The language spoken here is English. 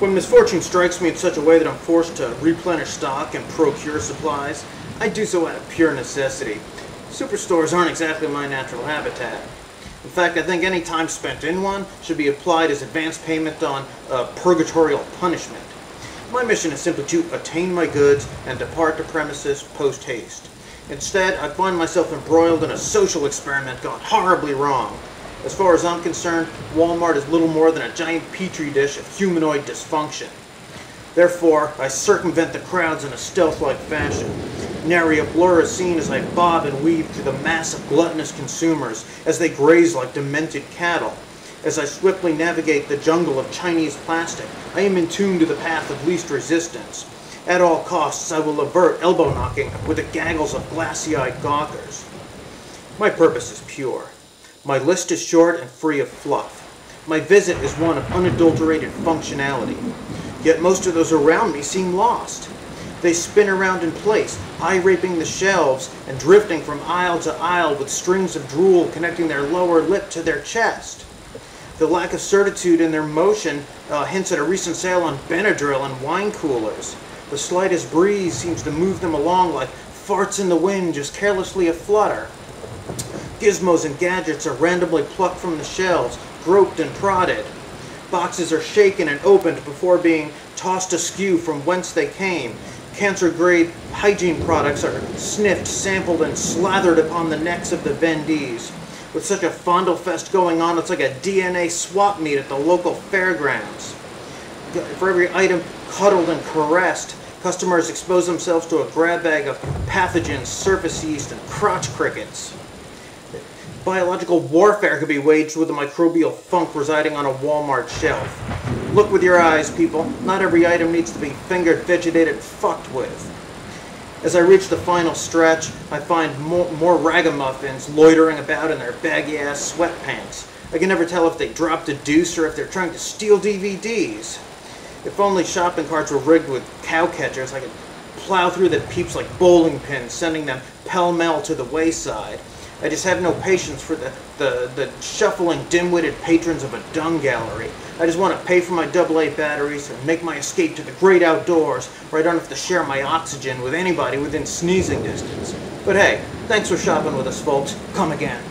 When misfortune strikes me in such a way that I'm forced to replenish stock and procure supplies, I do so out of pure necessity. Superstores aren't exactly my natural habitat. In fact, I think any time spent in one should be applied as advance payment on purgatorial punishment. My mission is simply to attain my goods and depart the premises post-haste. Instead, I find myself embroiled in a social experiment gone horribly wrong. As far as I'm concerned, Wal-Mart is little more than a giant Petri dish of humanoid dysfunction. Therefore, I circumvent the crowds in a stealth-like fashion. Nary a blur is seen as I bob and weave through the mass of gluttonous consumers as they graze like demented cattle. As I swiftly navigate the jungle of Chinese plastic, I am in tune to the path of least resistance. At all costs, I will avert elbow knocking with the gaggles of glassy-eyed gawkers. My purpose is pure. My list is short and free of fluff. My visit is one of unadulterated functionality. Yet most of those around me seem lost. They spin around in place, eye-raping the shelves and drifting from aisle to aisle with strings of drool connecting their lower lip to their chest. The lack of certitude in their motion hints at a recent sale on Benadryl and wine coolers. The slightest breeze seems to move them along like farts in the wind just carelessly aflutter. Gizmos and gadgets are randomly plucked from the shelves, groped and prodded. Boxes are shaken and opened before being tossed askew from whence they came. Cancer-grade hygiene products are sniffed, sampled, and slathered upon the necks of the vendees. With such a fondle-fest going on, it's like a DNA swap meet at the local fairgrounds. For every item cuddled and caressed, customers expose themselves to a grab bag of pathogens, surface yeast, and crotch crickets. Biological warfare could be waged with a microbial funk residing on a Wal-Mart shelf. Look with your eyes, people. Not every item needs to be fingered, vegetated, fucked with. As I reach the final stretch, I find more ragamuffins loitering about in their baggy-ass sweatpants. I can never tell if they dropped a deuce or if they're trying to steal DVDs. If only shopping carts were rigged with cow catchers, I could plow through the peeps like bowling pins, sending them pell-mell to the wayside. I just have no patience for the shuffling, dim-witted patrons of a dung gallery. I just want to pay for my AA batteries and make my escape to the great outdoors, where I don't have to share my oxygen with anybody within sneezing distance. But hey, thanks for shopping with us, folks. Come again.